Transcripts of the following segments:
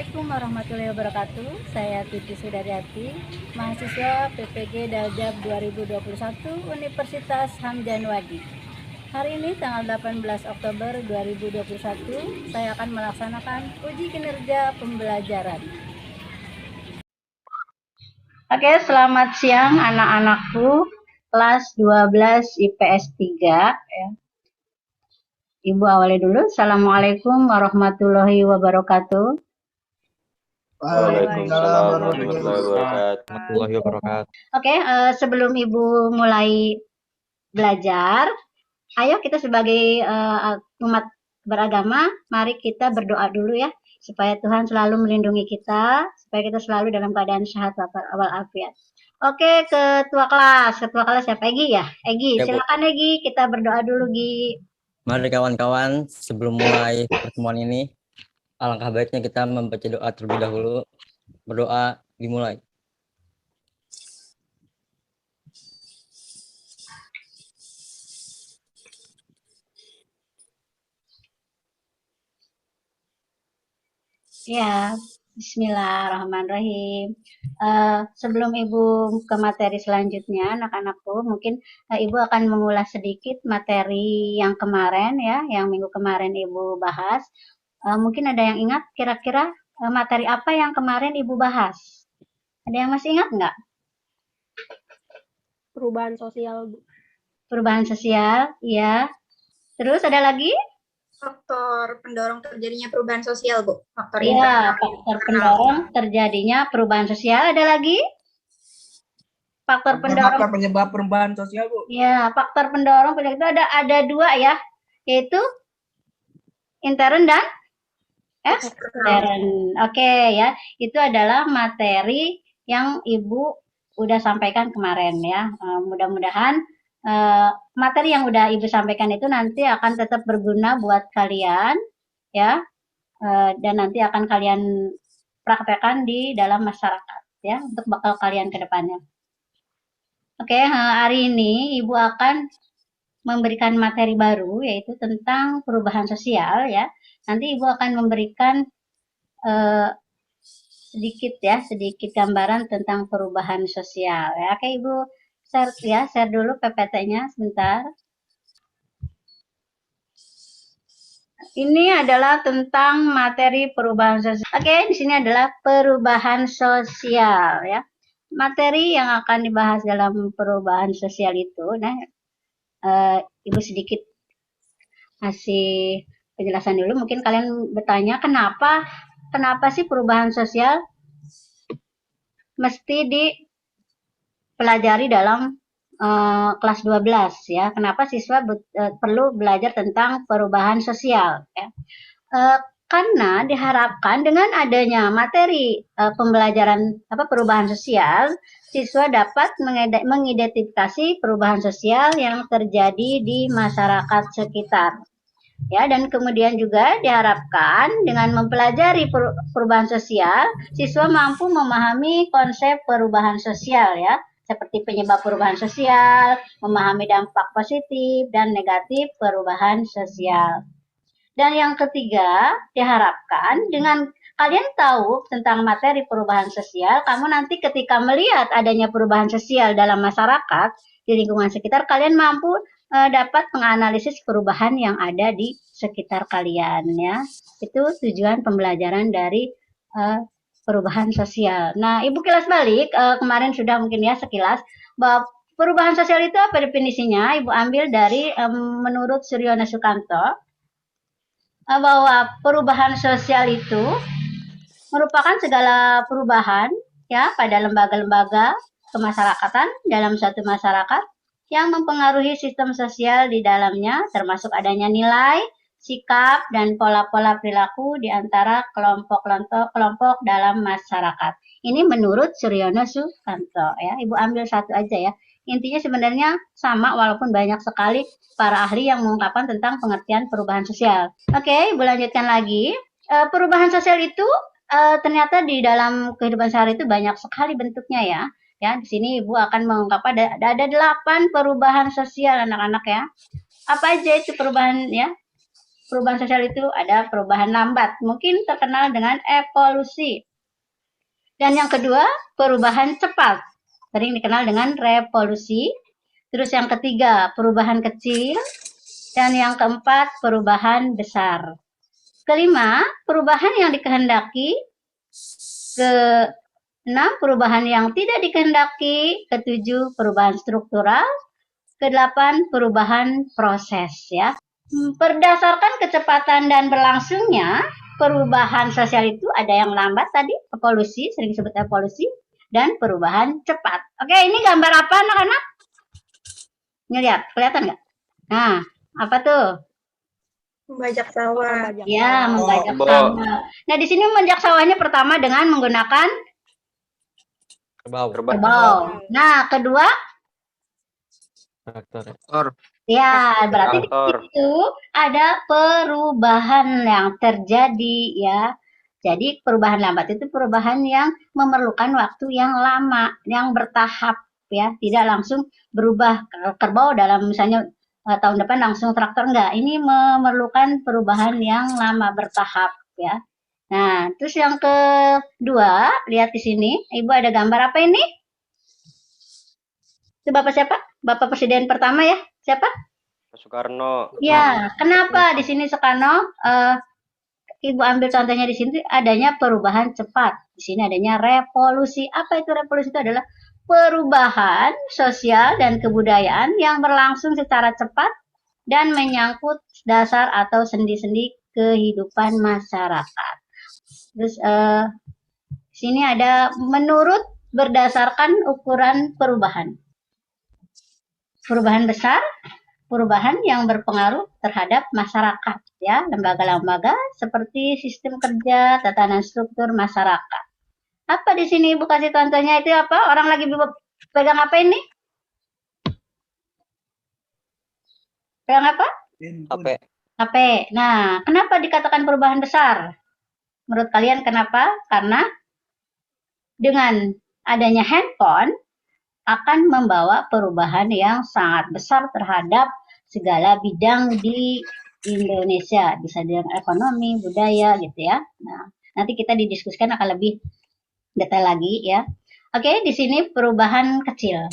Assalamualaikum warahmatullahi wabarakatuh. Saya Titi Sudaryati, mahasiswa PPG Daljab 2021 Universitas Hamdan Wadi. Hari ini tanggal 18 Oktober 2021, saya akan melaksanakan uji kinerja pembelajaran. Oke, selamat siang anak-anakku kelas 12 IPS 3 ya. Ibu awali dulu. Assalamualaikum warahmatullahi wabarakatuh. Waalaikumsalam warahmatullahi wabarakatuh. Oke, sebelum Ibu mulai belajar, ayo kita sebagai umat beragama, mari kita berdoa dulu ya, supaya Tuhan selalu melindungi kita, supaya kita selalu dalam keadaan sehat walafiat. Oke, ketua kelas siapa? Egi ya? Egi, silakan Egi, kita berdoa dulu Gi. Mari kawan-kawan, sebelum mulai pertemuan ini, alangkah baiknya kita membaca doa terlebih dahulu. Berdoa dimulai. Ya, bismillahirrahmanirrahim. Sebelum Ibu ke materi selanjutnya, anak-anakku, mungkin Ibu akan mengulas sedikit materi yang kemarin ya, yang minggu kemarin Ibu bahas. Mungkin ada yang ingat kira-kira materi apa yang kemarin Ibu bahas? Ada yang masih ingat nggak? Perubahan sosial, Bu. Perubahan sosial, ya. Terus ada lagi? Faktor pendorong terjadinya perubahan sosial, Bu. Faktor ya, faktor pendorong terjadinya perubahan sosial. Ada lagi? Faktor penyebab perubahan sosial, Bu. Ya, faktor pendorong itu ada dua ya, yaitu intern dan ekstern. Oke ya, itu adalah materi yang Ibu udah sampaikan kemarin ya. Mudah-mudahan materi yang udah Ibu sampaikan itu nanti akan tetap berguna buat kalian ya, dan nanti akan kalian praktekkan di dalam masyarakat ya, untuk bakal kalian ke depannya. Oke, hari ini Ibu akan memberikan materi baru, yaitu tentang perubahan sosial ya. Nanti Ibu akan memberikan sedikit gambaran tentang perubahan sosial ya. Oke, Ibu share dulu PPT-nya sebentar. Ini adalah tentang materi perubahan sosial. Oke, di sini adalah perubahan sosial ya. Materi yang akan dibahas dalam perubahan sosial itu, nah Ibu sedikit kasih penjelasan dulu. Mungkin kalian bertanya kenapa sih perubahan sosial mesti dipelajari dalam kelas 12 ya. Kenapa siswa perlu belajar tentang perubahan sosial ya. Karena diharapkan dengan adanya materi pembelajaran perubahan sosial, siswa dapat mengidentifikasi perubahan sosial yang terjadi di masyarakat sekitar. Ya, dan kemudian juga diharapkan dengan mempelajari perubahan sosial, siswa mampu memahami konsep perubahan sosial ya, seperti penyebab perubahan sosial, memahami dampak positif dan negatif perubahan sosial. Dan yang ketiga, diharapkan dengan kalian tahu tentang materi perubahan sosial, kamu nanti ketika melihat adanya perubahan sosial dalam masyarakat, di lingkungan sekitar, kalian mampu dapat menganalisis perubahan yang ada di sekitar kalian ya. Itu tujuan pembelajaran dari perubahan sosial. Nah, Ibu kilas balik, kemarin sudah mungkin ya sekilas, bahwa perubahan sosial itu apa definisinya? Ibu ambil dari menurut Suryono Sukanto, bahwa perubahan sosial itu merupakan segala perubahan ya pada lembaga-lembaga kemasyarakatan dalam suatu masyarakat yang mempengaruhi sistem sosial di dalamnya, termasuk adanya nilai, sikap, dan pola-pola perilaku di antara kelompok dalam masyarakat. Ini menurut Suryono Sukanto ya. Ibu ambil satu aja ya. Intinya sebenarnya sama walaupun banyak sekali para ahli yang mengungkapkan tentang pengertian perubahan sosial. Oke, Ibu lanjutkan lagi. Perubahan sosial itu ternyata di dalam kehidupan sehari itu banyak sekali bentuknya ya. Ya, di sini Ibu akan mengungkapkan ada 8 perubahan sosial anak-anak ya. Apa aja itu perubahan ya? perubahan sosial itu ada perubahan lambat, mungkin terkenal dengan evolusi. Dan yang kedua, perubahan cepat, sering dikenal dengan revolusi. Terus yang ketiga, perubahan kecil. Dan yang keempat, perubahan besar. Kelima, perubahan yang dikehendaki. Keenam, perubahan yang tidak dikehendaki. Ketujuh, perubahan struktural. Kedelapan, perubahan proses, ya. Berdasarkan kecepatan dan berlangsungnya perubahan sosial itu ada yang lambat tadi, evolusi, sering disebut evolusi, dan perubahan cepat. Oke, ini gambar apa anak-anak? Ini lihat, kelihatan nggak? Nah, apa tuh? Membajak sawah. Ya, membajak Bo. sawah. Nah, di sini membajak sawahnya pertama dengan menggunakan kerbau. Nah, kedua, Traktor. ya, berarti di Traktor. situ ada perubahan yang terjadi, ya. Jadi perubahan lambat itu perubahan yang memerlukan waktu yang lama, yang bertahap, ya. Tidak langsung berubah kerbau dalam misalnya tahun depan langsung traktor, enggak. Ini memerlukan perubahan yang lama bertahap, ya. Nah, terus yang kedua, lihat di sini, Ibu ada gambar apa ini? Itu Bapak siapa? Bapak Presiden pertama ya? Siapa? Soekarno. Ya, kenapa di sini Soekarno? Ibu ambil contohnya di sini adanya perubahan cepat. Di sini adanya revolusi. Apa itu revolusi? Itu adalah perubahan sosial dan kebudayaan yang berlangsung secara cepat dan menyangkut dasar atau sendi-sendi kehidupan masyarakat. Terus di sini ada menurut berdasarkan ukuran perubahan. Perubahan besar, perubahan yang berpengaruh terhadap masyarakat, ya, lembaga-lembaga seperti sistem kerja, tatanan struktur masyarakat. Apa di sini Ibu kasih contohnya itu apa? Orang lagi pegang apa ini? Pegang apa? HP. HP. Nah, kenapa dikatakan perubahan besar? Menurut kalian kenapa? Karena dengan adanya handphone akan membawa perubahan yang sangat besar terhadap segala bidang di Indonesia, bisa dengan ekonomi, budaya, gitu ya. Nah, nanti kita didiskusikan akan lebih detail lagi ya. Oke, di sini perubahan kecil.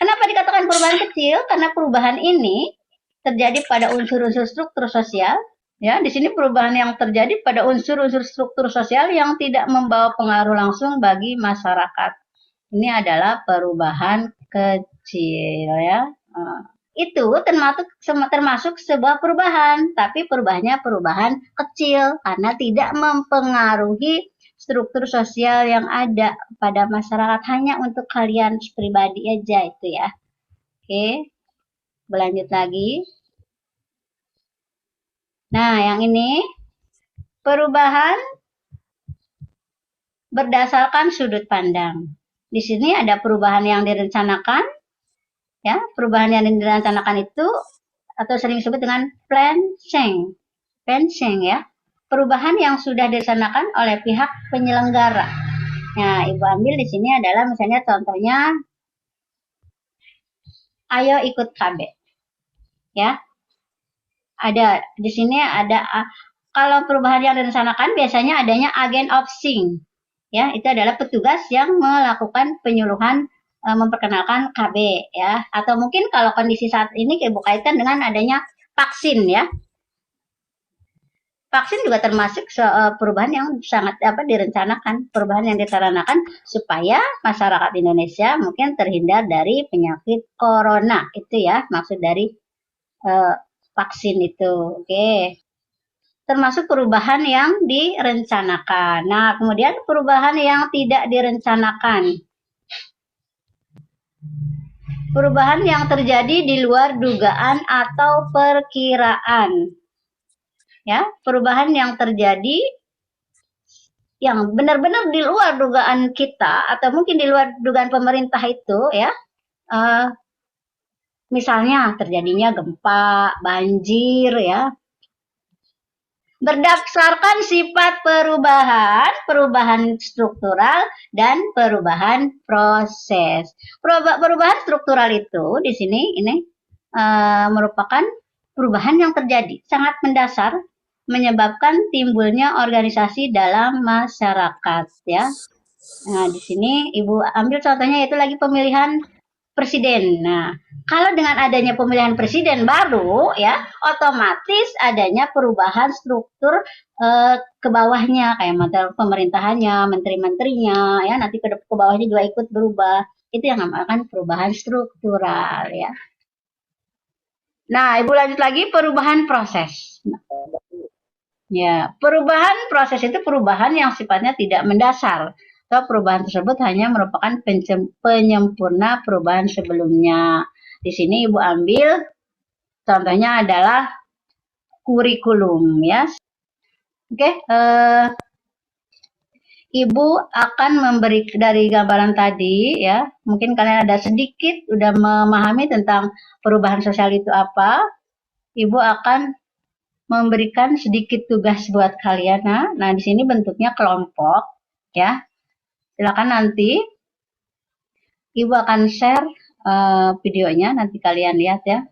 Kenapa dikatakan perubahan kecil? Karena perubahan ini terjadi pada unsur-unsur struktur sosial. Ya, di sini perubahan yang terjadi pada unsur-unsur struktur sosial yang tidak membawa pengaruh langsung bagi masyarakat. Ini adalah perubahan kecil, ya. Itu termasuk sebuah perubahan, tapi perubahannya perubahan kecil karena tidak mempengaruhi struktur sosial yang ada pada masyarakat, hanya untuk kalian pribadi aja itu ya. Oke, berlanjut lagi. Nah, yang ini perubahan berdasarkan sudut pandang. Di sini ada perubahan yang direncanakan, ya, perubahan yang direncanakan itu atau sering disebut dengan planning, ya, perubahan yang sudah direncanakan oleh pihak penyelenggara. Nah, Ibu ambil di sini adalah misalnya contohnya, ayo ikut KB, ya, ada di sini ada kalau perubahan yang direncanakan biasanya adanya agent of change. Ya, itu adalah petugas yang melakukan penyuluhan memperkenalkan KB ya, atau mungkin kalau kondisi saat ini berkaitan dengan adanya vaksin ya. Vaksin juga termasuk perubahan yang sangat direncanakan, perubahan yang direncanakan supaya masyarakat Indonesia mungkin terhindar dari penyakit corona, itu ya maksud dari vaksin itu. Oke. Termasuk perubahan yang direncanakan. Nah, kemudian perubahan yang tidak direncanakan. Perubahan yang terjadi di luar dugaan atau perkiraan. Ya, perubahan yang terjadi yang benar-benar di luar dugaan kita atau mungkin di luar dugaan pemerintah itu ya. Misalnya terjadinya gempa, banjir ya. Berdasarkan sifat perubahan struktural dan perubahan proses. Perubahan struktural itu di sini ini merupakan perubahan yang terjadi sangat mendasar menyebabkan timbulnya organisasi dalam masyarakat ya. Nah, di sini Ibu ambil contohnya yaitu lagi pemilihan presiden. Nah, kalau dengan adanya pemilihan presiden baru ya, otomatis adanya perubahan struktur ke bawahnya kayak menteri pemerintahannya, menteri-menterinya ya, nanti ke bawahnya juga ikut berubah. Itu yang namanya perubahan struktural ya. Nah, Ibu lanjut lagi perubahan proses. Ya, perubahan proses itu perubahan yang sifatnya tidak mendasar. Atau perubahan tersebut hanya merupakan penyempurna perubahan sebelumnya. Di sini Ibu ambil contohnya adalah kurikulum ya. Oke, Ibu akan memberi dari gambaran tadi ya, mungkin kalian ada sedikit udah memahami tentang perubahan sosial itu apa. Ibu akan memberikan sedikit tugas buat kalian. Nah di sini bentuknya kelompok ya. Silakan nanti Ibu akan share videonya, nanti kalian lihat ya.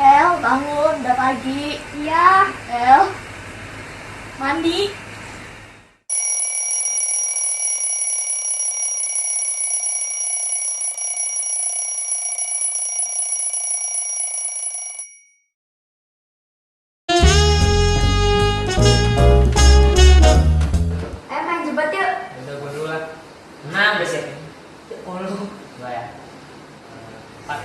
El, bangun, udah pagi. Iya. El, mandi. Main jebat yuk. Udah gue dulu lah. 6 udah siap. 10. Enggak ya. 4.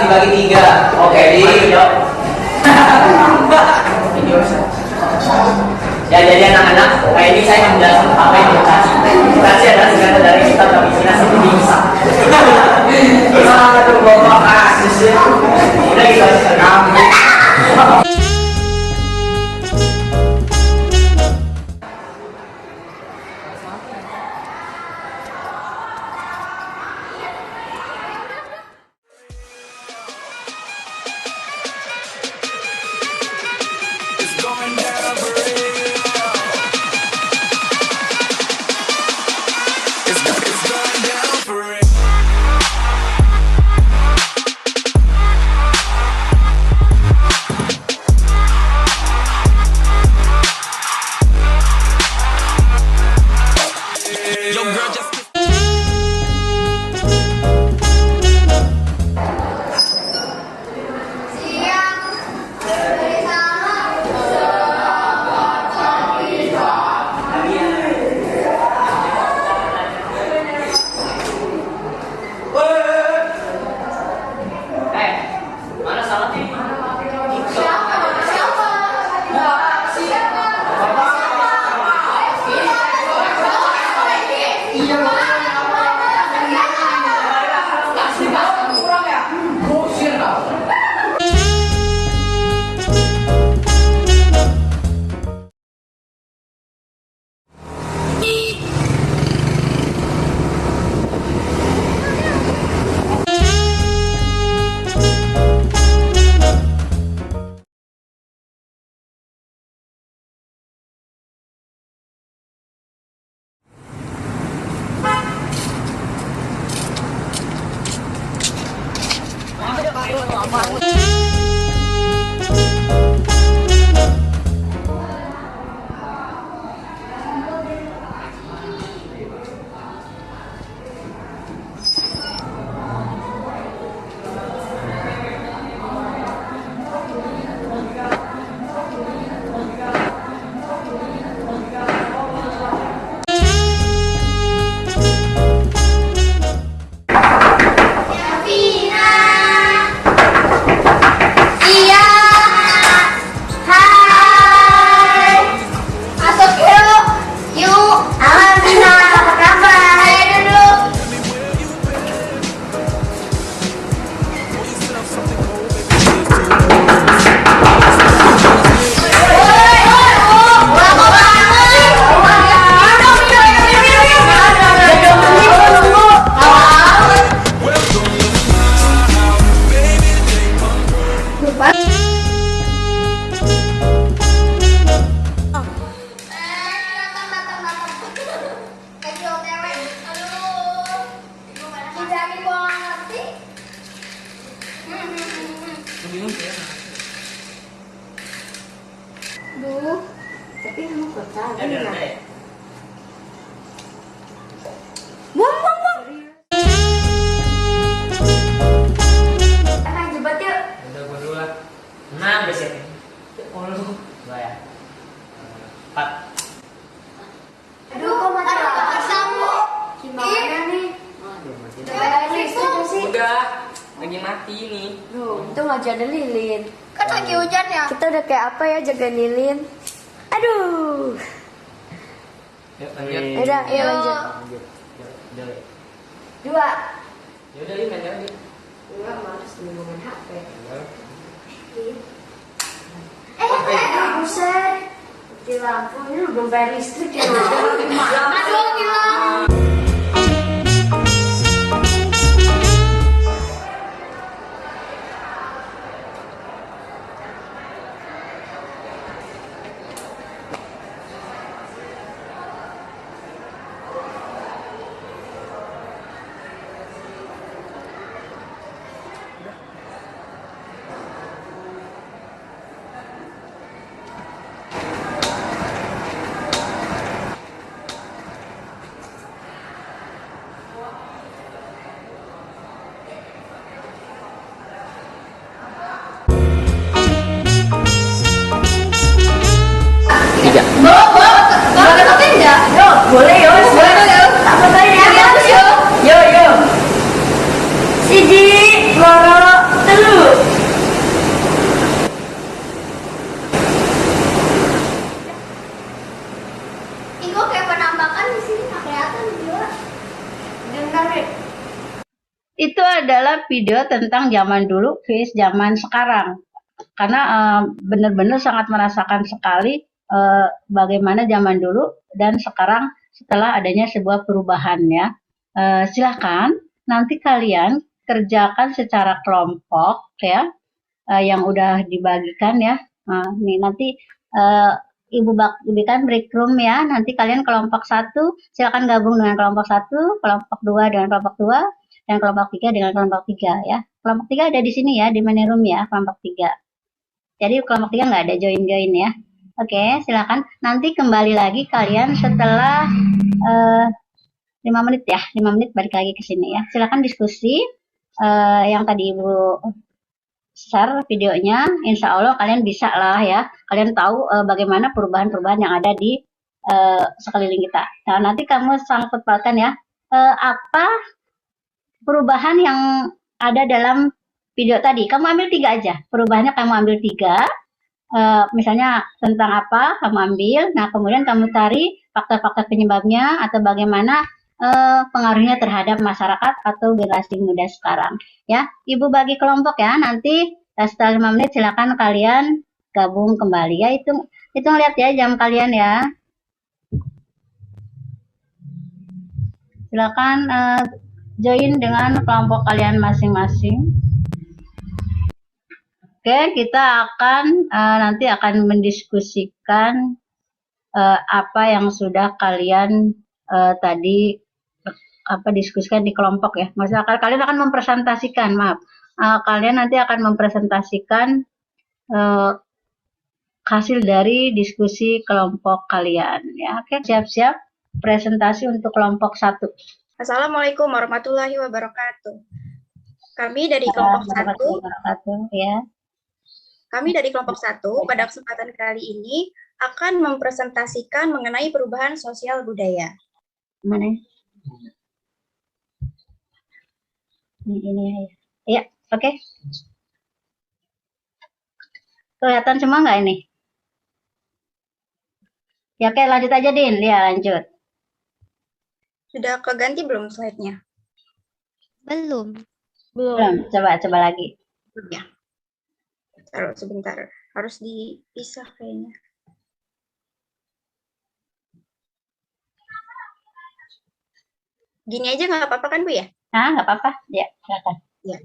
Dibagi 3. Oke, ya jadi anak-anak, kayak ini saya menjelaskan apa itu mutasi. Mutasi adalah singkatan dari kitab Kamisinasi bisa. Aduh, bapak kasus ya. Udah gitu aja. Duh, tapi kamu kota. Buang. Main jebat yuk. Udah gua dulu lah. Nah, udah siap. Dua ya. 4. Aduh, kok mati kamu? Gimana nih? Udah, lagi mati nih. Duh, itu nggak ada lilin. Kan lagi hujan ya? Kita udah kayak apa ya jaga lilin? Aduh. Yuk, lanjut. Udah, ayo lanjut. Lanjut. Yuk, 2. yaudah yuk, lanjut lagi. Enggak, males ngomongin HP. Buset. Di lampu ini lu belum bayar listrik ya. Aduh, gila. Boleh yo, tak apa-apa ya. Yo. Siji, loro, telu. Ini kok kayak penampakan di sini nggak kelihatan juga. Dengar deh. Itu adalah video tentang zaman dulu vs zaman sekarang. Karena benar-benar sangat merasakan sekali bagaimana zaman dulu dan sekarang setelah adanya sebuah perubahan ya. Silahkan nanti kalian kerjakan secara kelompok ya, yang udah dibagikan ya. Nih nanti Ibu berikan break room ya. Nanti kalian kelompok 1 silakan gabung dengan kelompok 1, kelompok 2 dengan kelompok 2, dan kelompok 3 dengan kelompok 3 ya. Kelompok 3 ada di sini ya, di menu room ya, kelompok 3. Jadi kelompok 3 nggak ada join-join ya. Oke, silakan. Nanti kembali lagi kalian setelah 5 menit ya. 5 menit balik lagi ke sini ya. Silakan diskusi yang tadi Ibu share videonya. Insya Allah kalian bisa lah ya. Kalian tahu bagaimana perubahan-perubahan yang ada di sekeliling kita. Nah, nanti kamu sangkut pautkan ya. Apa perubahan yang ada dalam video tadi? Kamu ambil 3 aja. Perubahannya kamu ambil 3. Misalnya tentang apa kamu ambil, nah kemudian kamu cari faktor-faktor penyebabnya atau bagaimana pengaruhnya terhadap masyarakat atau generasi muda sekarang ya. Ibu bagi kelompok ya, nanti setelah 5 menit silakan kalian gabung kembali ya. Itu lihat ya jam kalian ya, silakan join dengan kelompok kalian masing-masing. Oke, kita akan nanti akan mendiskusikan apa yang sudah kalian tadi diskusikan di kelompok ya. Maksudnya kalian akan mempresentasikan, kalian nanti akan mempresentasikan hasil dari diskusi kelompok kalian ya. Oke, siap-siap presentasi untuk kelompok 1. Assalamualaikum warahmatullahi wabarakatuh. Kami dari kelompok 1 ya. Kami dari kelompok 1 pada kesempatan kali ini akan mempresentasikan mengenai perubahan sosial budaya. Mana? Ini ya. Oke. Kelihatan semua nggak ini? Ya, oke, lanjut aja, Din. Ya, lanjut. Sudah keganti belum slide-nya? Belum. Coba lagi. Ya. Taruh sebentar. Harus dipisah kayaknya. Gini aja nggak apa-apa kan, Bu ya? Nggak apa-apa. Ya, silakan. Ya.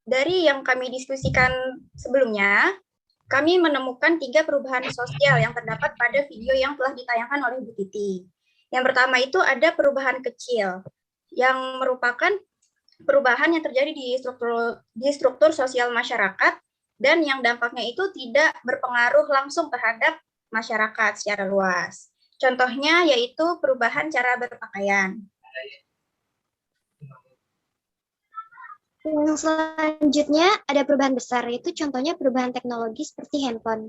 Dari yang kami diskusikan sebelumnya, kami menemukan 3 perubahan sosial yang terdapat pada video yang telah ditayangkan oleh Bu Titi. Yang pertama itu ada perubahan kecil, yang merupakan perubahan yang terjadi di struktur sosial masyarakat dan yang dampaknya itu tidak berpengaruh langsung terhadap masyarakat secara luas. Contohnya yaitu perubahan cara berpakaian. Yang selanjutnya ada perubahan besar, yaitu contohnya perubahan teknologi seperti handphone.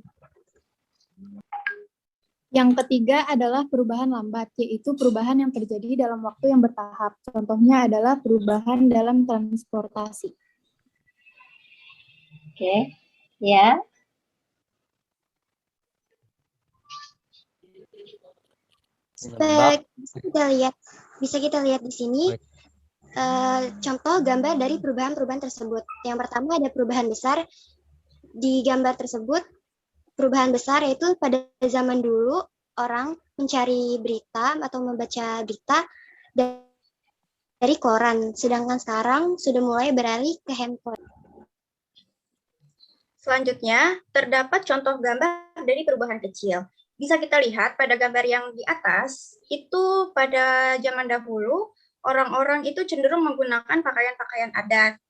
Yang ketiga adalah perubahan lambat, yaitu perubahan yang terjadi dalam waktu yang bertahap. Contohnya adalah perubahan dalam transportasi. Oke, ya. Bisa kita lihat di sini contoh gambar dari perubahan-perubahan tersebut. Yang pertama ada perubahan besar. Di gambar tersebut, perubahan besar yaitu pada zaman dulu orang mencari berita atau membaca berita dari koran, sedangkan sekarang sudah mulai beralih ke handphone. Selanjutnya, terdapat contoh gambar dari perubahan kecil. Bisa kita lihat pada gambar yang di atas, itu pada zaman dahulu, orang-orang itu cenderung menggunakan pakaian-pakaian adat,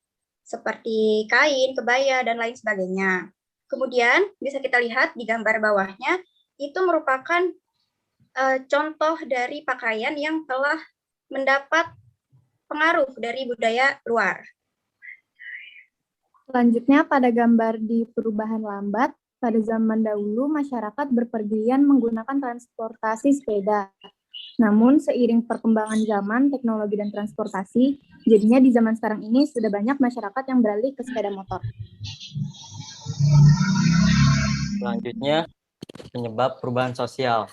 seperti kain, kebaya, dan lain sebagainya. Kemudian, bisa kita lihat di gambar bawahnya, itu merupakan contoh dari pakaian yang telah mendapat pengaruh dari budaya luar. Selanjutnya, pada gambar di perubahan lambat, pada zaman dahulu masyarakat berpergian menggunakan transportasi sepeda. Namun, seiring perkembangan zaman, teknologi dan transportasi, jadinya di zaman sekarang ini sudah banyak masyarakat yang beralih ke sepeda motor. Selanjutnya, penyebab perubahan sosial.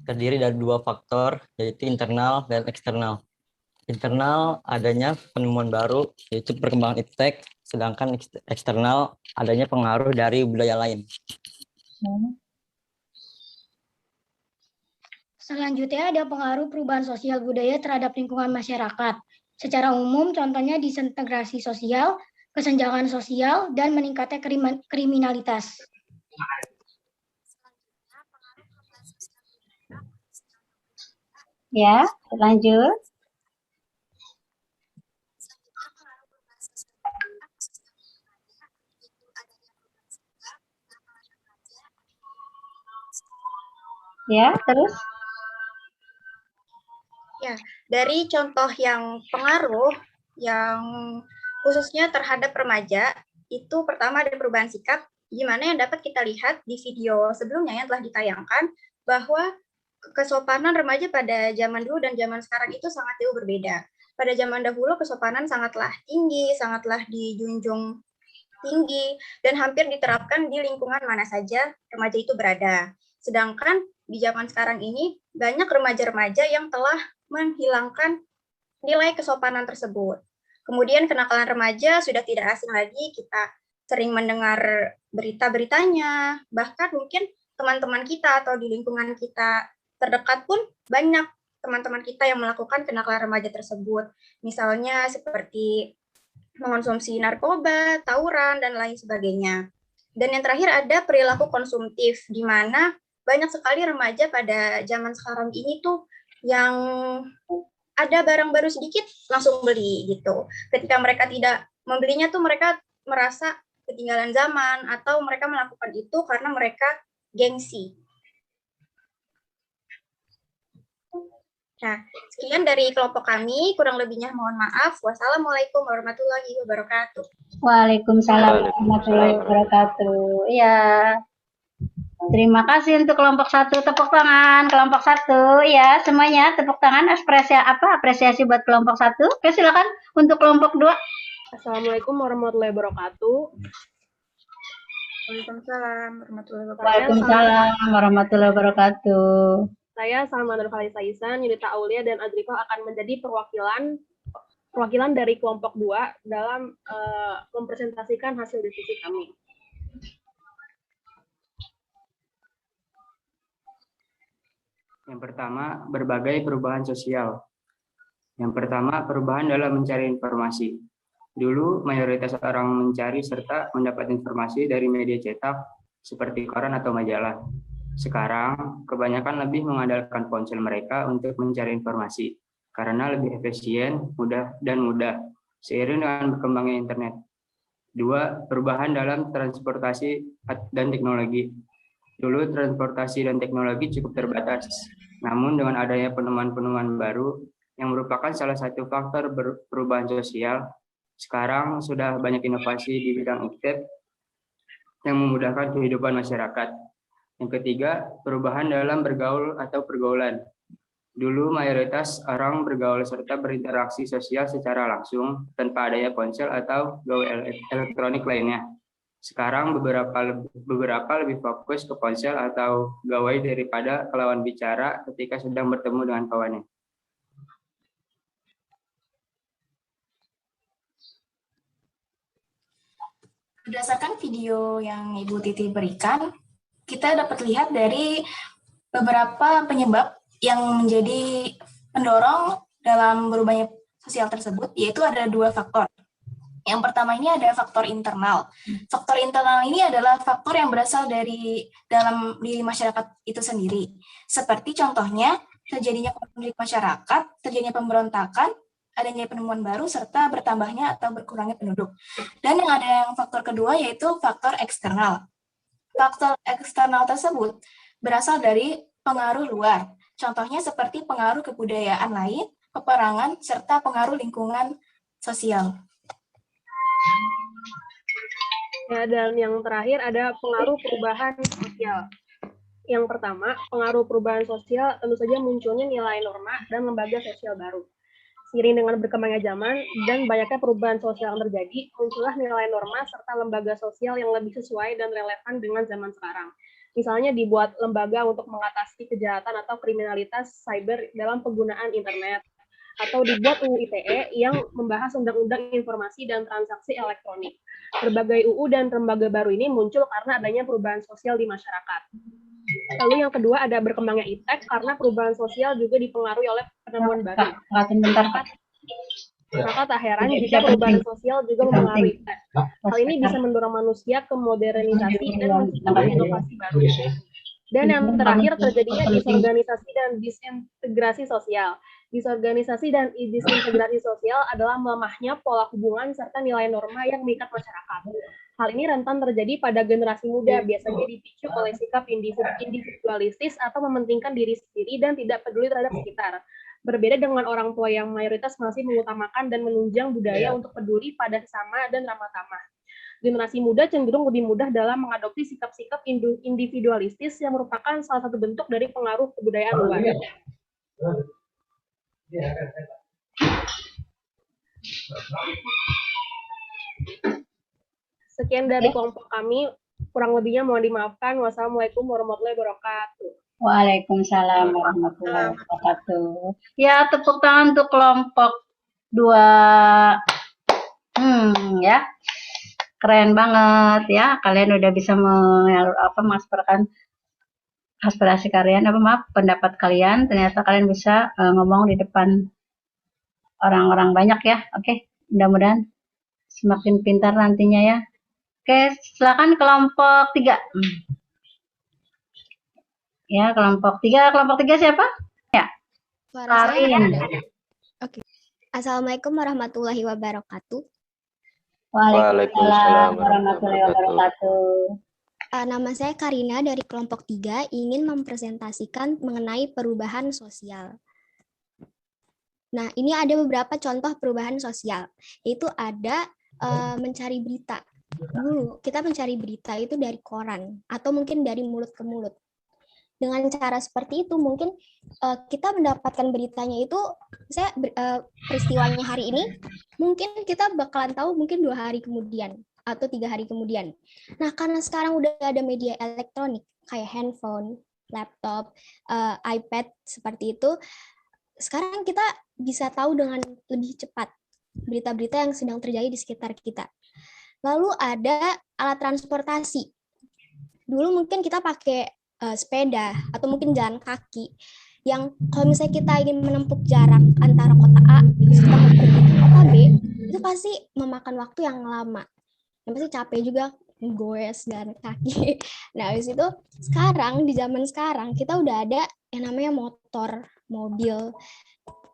Terdiri dari dua faktor, yaitu internal dan eksternal. Internal adanya penemuan baru, yaitu perkembangan iptek, sedangkan eksternal adanya pengaruh dari budaya lain. Selanjutnya ada pengaruh perubahan sosial budaya terhadap lingkungan masyarakat. Secara umum, contohnya disintegrasi sosial, kesenjangan sosial, dan meningkatnya kriminalitas. Ya, lanjut. Ya, terus? Ya, dari contoh yang pengaruh yang khususnya terhadap remaja, itu pertama ada perubahan sikap, di mana yang dapat kita lihat di video sebelumnya yang telah ditayangkan, bahwa kesopanan remaja pada zaman dulu dan zaman sekarang itu sangat jauh berbeda. Pada zaman dahulu kesopanan sangatlah tinggi, sangatlah dijunjung tinggi, dan hampir diterapkan di lingkungan mana saja remaja itu berada. Sedangkan di zaman sekarang ini, banyak remaja-remaja yang telah menghilangkan nilai kesopanan tersebut. Kemudian kenakalan remaja sudah tidak asing lagi, kita sering mendengar berita-beritanya, bahkan mungkin teman-teman kita atau di lingkungan kita terdekat pun banyak teman-teman kita yang melakukan kenakalan remaja tersebut. Misalnya seperti mengonsumsi narkoba, tawuran, dan lain sebagainya. Dan yang terakhir ada perilaku konsumtif, di mana banyak sekali remaja pada zaman sekarang ini tuh yang ada barang baru sedikit langsung beli gitu. Ketika mereka tidak membelinya tuh mereka merasa ketinggalan zaman atau mereka melakukan itu karena mereka gengsi. Nah, sekian dari kelompok kami, kurang lebihnya mohon maaf. Wassalamualaikum warahmatullahi wabarakatuh. Waalaikumsalam warahmatullahi wabarakatuh. Ya. Terima kasih untuk kelompok 1, tepuk tangan kelompok 1 ya, semuanya tepuk tangan, apresiasi buat kelompok 1. Oke, silakan untuk kelompok 2. Assalamualaikum warahmatullahi wabarakatuh. Waalaikumsalam warahmatullahi wabarakatuh. Waalaikumsalam warahmatullahi wabarakatuh. Saya Salma Nurhalisa Isan, Yudita Aulia dan Adrifah akan menjadi perwakilan dari kelompok 2 dalam mempresentasikan hasil diskusi kami. Yang pertama, berbagai perubahan sosial. Yang pertama, perubahan dalam mencari informasi. Dulu, mayoritas orang mencari serta mendapat informasi dari media cetak seperti koran atau majalah. Sekarang, kebanyakan lebih mengandalkan ponsel mereka untuk mencari informasi karena lebih efisien, mudah. seiring dengan berkembangnya internet. 2. Perubahan dalam transportasi dan teknologi. Dulu transportasi dan teknologi cukup terbatas, namun dengan adanya penemuan-penemuan baru yang merupakan salah satu faktor perubahan sosial, sekarang sudah banyak inovasi di bidang iptek yang memudahkan kehidupan masyarakat. Yang ketiga, perubahan dalam bergaul atau pergaulan. Dulu mayoritas orang bergaul serta berinteraksi sosial secara langsung tanpa adanya ponsel atau gaul elektronik lainnya. Sekarang beberapa lebih fokus ke ponsel atau gawai daripada ke lawan bicara ketika sedang bertemu dengan kawannya. Berdasarkan video yang Ibu Titi berikan, kita dapat lihat dari beberapa penyebab yang menjadi pendorong dalam berubahnya sosial tersebut, yaitu ada 2 faktor. Yang pertama ini ada faktor internal. Faktor internal ini adalah faktor yang berasal dari dalam diri masyarakat itu sendiri. Seperti contohnya, terjadinya konflik masyarakat, terjadinya pemberontakan, adanya penemuan baru, serta bertambahnya atau berkurangnya penduduk. Dan yang ada yang faktor kedua yaitu faktor eksternal. Faktor eksternal tersebut berasal dari pengaruh luar. Contohnya seperti pengaruh kebudayaan lain, peperangan, serta pengaruh lingkungan sosial. Ya, dan yang terakhir ada pengaruh perubahan sosial. Yang pertama, pengaruh perubahan sosial tentu saja munculnya nilai norma dan lembaga sosial baru. Seiring dengan berkembangnya zaman dan banyaknya perubahan sosial yang terjadi, muncullah nilai norma serta lembaga sosial yang lebih sesuai dan relevan dengan zaman sekarang. Misalnya dibuat lembaga untuk mengatasi kejahatan atau kriminalitas cyber dalam penggunaan internet, atau dibuat UU ITE yang membahas Undang-Undang Informasi dan Transaksi Elektronik. Berbagai UU dan lembaga baru ini muncul karena adanya perubahan sosial di masyarakat. Lalu yang kedua ada berkembangnya iptek karena perubahan sosial juga dipengaruhi oleh penemuan baru. Maka tak heran jika perubahan sosial juga mempengaruhi iptek. Hal ini bisa mendorong manusia ke modernisasi dan menciptakan inovasi baru. Dan yang terakhir terjadinya disorganisasi dan disintegrasi sosial. Disorganisasi dan disintegrasi sosial adalah melemahnya pola hubungan serta nilai norma yang mengikat masyarakat. Hal ini rentan terjadi pada generasi muda, biasanya dipicu oleh sikap individualistis atau mementingkan diri sendiri dan tidak peduli terhadap sekitar. Berbeda dengan orang tua yang mayoritas masih mengutamakan dan menunjang budaya untuk peduli pada sesama dan ramah tamah. Generasi muda cenderung lebih mudah dalam mengadopsi sikap-sikap individualistis yang merupakan salah satu bentuk dari pengaruh kebudayaan luar. Sekian dari kelompok kami, kurang lebihnya mohon dimaafkan. Wassalamualaikum warahmatullahi wabarakatuh. Waalaikumsalam warahmatullahi wabarakatuh. Ya, tepuk tangan untuk kelompok 2. Ya. Keren banget ya. Kalian udah bisa mengaspirasikan aspirasi kalian, pendapat kalian. Ternyata kalian bisa ngomong di depan orang-orang banyak ya. Oke, mudah-mudahan semakin pintar nantinya ya. Oke, silakan kelompok 3. Ya, kelompok 3 siapa? Ya. Karin. Oke. Assalamualaikum warahmatullahi wabarakatuh. Waalaikumsalam warahmatullahi wabarakatuh. Nama saya Karina dari kelompok 3 ingin mempresentasikan mengenai perubahan sosial. Nah, ini ada beberapa contoh perubahan sosial, yaitu ada mencari berita. Dulu kita mencari berita itu dari koran atau mungkin dari mulut ke mulut. Dengan cara seperti itu mungkin kita mendapatkan beritanya itu, saya peristiwanya hari ini, mungkin kita bakalan tahu mungkin 2 hari kemudian atau 3 hari kemudian. Nah, karena sekarang udah ada media elektronik kayak handphone, laptop, iPad seperti itu, sekarang kita bisa tahu dengan lebih cepat berita-berita yang sedang terjadi di sekitar kita. Lalu ada alat transportasi. Dulu mungkin kita pakai sepeda atau mungkin jalan kaki, yang kalau misalnya kita ingin menempuh jarak antara kota A terus kita mau pergi ke kota B, itu pasti memakan waktu yang lama, yang pasti capek juga goes jalan kaki. Nah, habis itu sekarang di zaman sekarang kita udah ada yang namanya motor, mobil,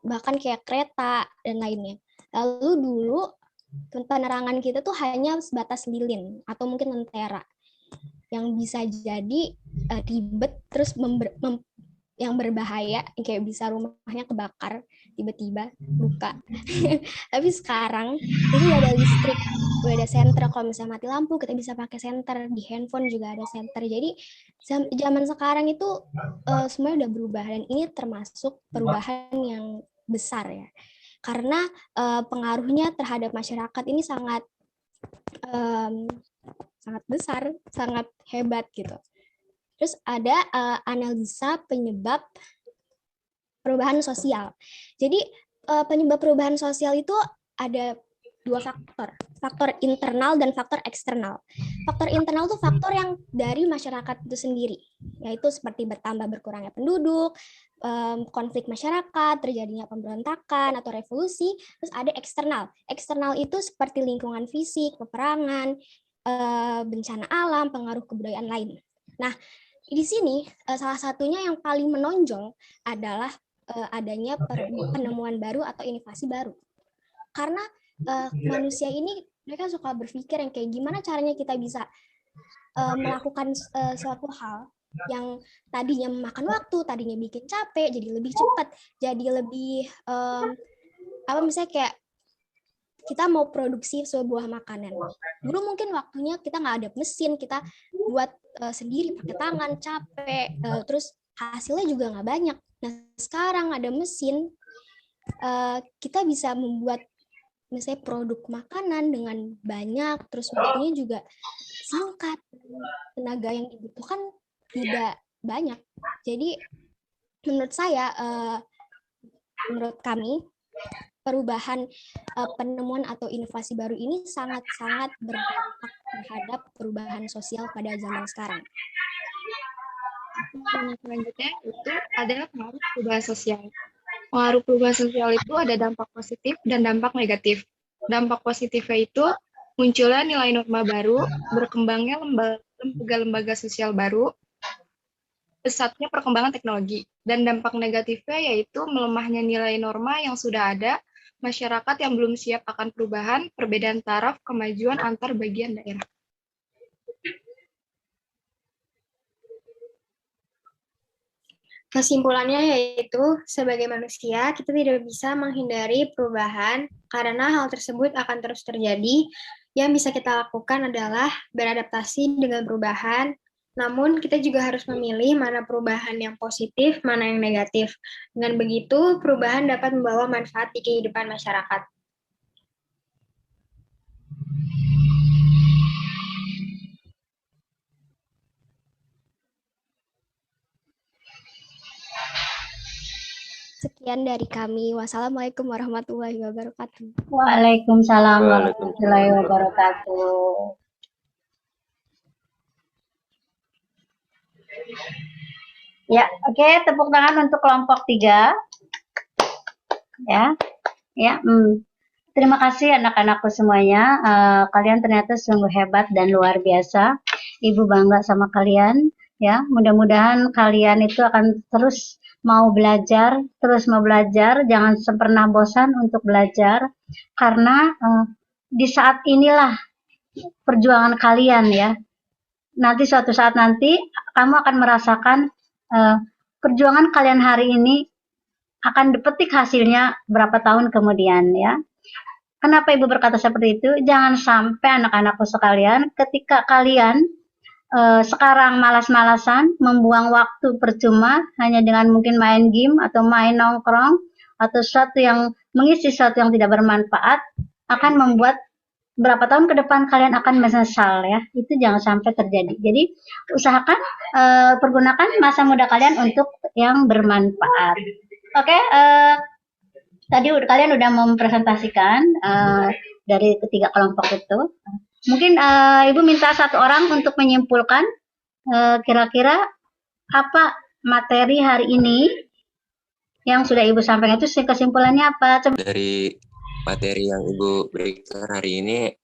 bahkan kayak kereta dan lainnya. Lalu dulu penerangan kita tuh hanya sebatas lilin atau mungkin lentera yang bisa jadi ribet terus yang berbahaya, kayak bisa rumahnya kebakar tiba-tiba buka. Tapi sekarang itu udah ada listrik, udah ada senter. Kalau misalnya mati lampu kita bisa pakai senter, di handphone juga ada senter. Jadi zaman sekarang itu semuanya udah berubah, dan ini termasuk perubahan yang besar ya, karena pengaruhnya terhadap masyarakat ini sangat besar, sangat hebat gitu. Terus ada analisa penyebab perubahan sosial. Jadi penyebab perubahan sosial itu ada 2 faktor, faktor internal dan faktor eksternal. Faktor internal itu faktor yang dari masyarakat itu sendiri, yaitu seperti berkurangnya penduduk, konflik masyarakat, terjadinya pemberontakan atau revolusi. Terus ada eksternal. Eksternal itu seperti lingkungan fisik, peperangan, bencana alam, pengaruh kebudayaan lain. Nah, di sini salah satunya yang paling menonjol adalah adanya penemuan baru atau inovasi baru. Karena manusia ini mereka suka berpikir yang kayak gimana caranya kita bisa melakukan suatu hal yang tadinya memakan waktu, tadinya bikin capek, jadi lebih cepat, jadi lebih misalnya kayak kita mau produksi sebuah makanan. Dulu mungkin waktunya kita nggak ada mesin, kita buat sendiri pakai tangan, capek, terus hasilnya juga nggak banyak. Nah, sekarang ada mesin, kita bisa membuat misalnya produk makanan dengan banyak, terus waktunya juga singkat, tenaga yang dibutuhkan tidak banyak. Jadi menurut saya, menurut kami, perubahan penemuan atau inovasi baru ini sangat-sangat berdampak terhadap perubahan sosial pada zaman sekarang. Selanjutnya itu adalah pengaruh perubahan sosial. Pengaruh perubahan sosial itu ada dampak positif dan dampak negatif. Dampak positifnya itu munculnya nilai norma baru, berkembangnya lembaga-lembaga sosial baru, pesatnya perkembangan teknologi. Dan dampak negatifnya yaitu melemahnya nilai norma yang sudah ada, masyarakat yang belum siap akan perubahan, perbedaan taraf, kemajuan antar bagian daerah. Kesimpulannya yaitu, sebagai manusia, kita tidak bisa menghindari perubahan karena hal tersebut akan terus terjadi. Yang bisa kita lakukan adalah beradaptasi dengan perubahan, namun kita juga harus memilih mana perubahan yang positif, mana yang negatif. Dengan begitu, perubahan dapat membawa manfaat di kehidupan masyarakat. Sekian dari kami. Wassalamualaikum warahmatullahi wabarakatuh. Waalaikumsalam warahmatullahi wabarakatuh. Ya, oke, tepuk tangan untuk kelompok 3. Ya, terima kasih anak-anakku semuanya. Kalian ternyata sungguh hebat dan luar biasa. Ibu bangga sama kalian. Ya, mudah-mudahan kalian itu akan terus mau belajar, jangan pernah bosan untuk belajar, karena di saat inilah perjuangan kalian ya. Nanti suatu saat nanti kamu akan merasakan perjuangan kalian hari ini akan dipetik hasilnya berapa tahun kemudian ya. Kenapa Ibu berkata seperti itu? Jangan sampai anak-anakku sekalian, ketika kalian sekarang malas-malasan, membuang waktu percuma hanya dengan mungkin main game atau main nongkrong atau sesuatu yang mengisi sesuatu yang tidak bermanfaat, akan membuat berapa tahun ke depan kalian akan menyesal ya. Itu jangan sampai terjadi. Jadi usahakan pergunakan masa muda kalian untuk yang bermanfaat. Oke, tadi kalian udah mempresentasikan dari ketiga kelompok itu. Mungkin Ibu minta satu orang untuk menyimpulkan kira-kira apa materi hari ini yang sudah Ibu sampaikan, itu kesimpulannya apa? Dari materi yang Ibu berikan hari ini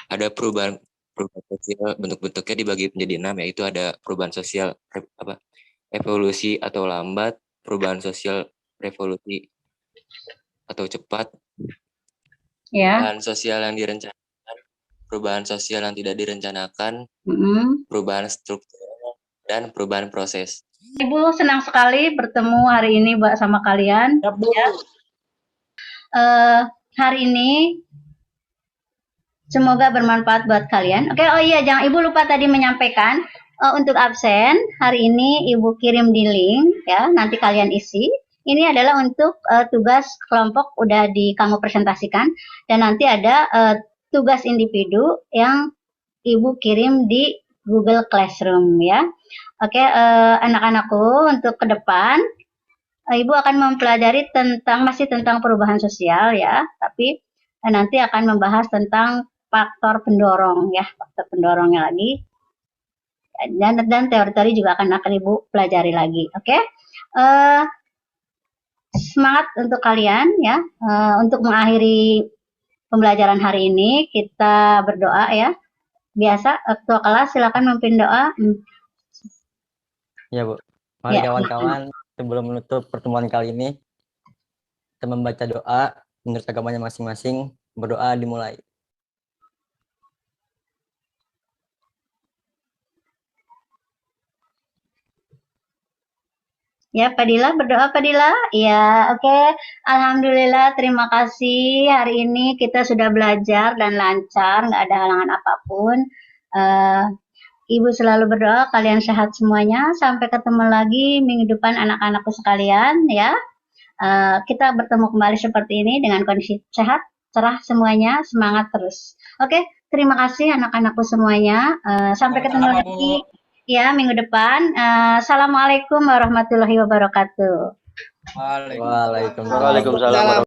ada perubahan sosial, bentuk-bentuknya dibagi menjadi 6, yaitu ada perubahan sosial evolusi atau lambat, perubahan sosial revolusi atau cepat, Ya. perubahan sosial yang direncanakan, perubahan sosial yang tidak direncanakan, perubahan struktural, dan perubahan proses. Ibu senang sekali bertemu hari ini sama kalian. Ya. Hari ini semoga bermanfaat buat kalian. Oke, oh iya, jangan Ibu lupa tadi menyampaikan untuk absen hari ini Ibu kirim di link ya, nanti kalian isi. Ini adalah untuk tugas kelompok udah kamu presentasikan, dan nanti ada tugas individu yang Ibu kirim di Google Classroom ya. Oke, anak-anakku, untuk ke depan Ibu akan mempelajari masih tentang perubahan sosial ya, tapi nanti akan membahas tentang faktor pendorong ya, faktor pendorongnya lagi. Dan teori-teori juga akan Ibu pelajari lagi. Oke. Semangat untuk kalian ya. Untuk mengakhiri pembelajaran hari ini kita berdoa ya. Biasa ketua kelas silakan memimpin doa. Ya Bu. Mari kawan-kawan, sebelum menutup pertemuan kali ini kita membaca doa menurut agamanya masing-masing. Berdoa dimulai. Ya, Padila, berdoa Padila. Ya, oke. Alhamdulillah, terima kasih. Hari ini kita sudah belajar dan lancar, nggak ada halangan apapun. Ibu selalu berdoa kalian sehat semuanya. Sampai ketemu lagi minggu depan anak-anakku sekalian ya. Kita bertemu kembali seperti ini dengan kondisi sehat, cerah semuanya, semangat terus. Oke, terima kasih anak-anakku semuanya. Sampai ketemu lagi. Ya, minggu depan. Assalamualaikum warahmatullahi wabarakatuh. Waalaikumsalam.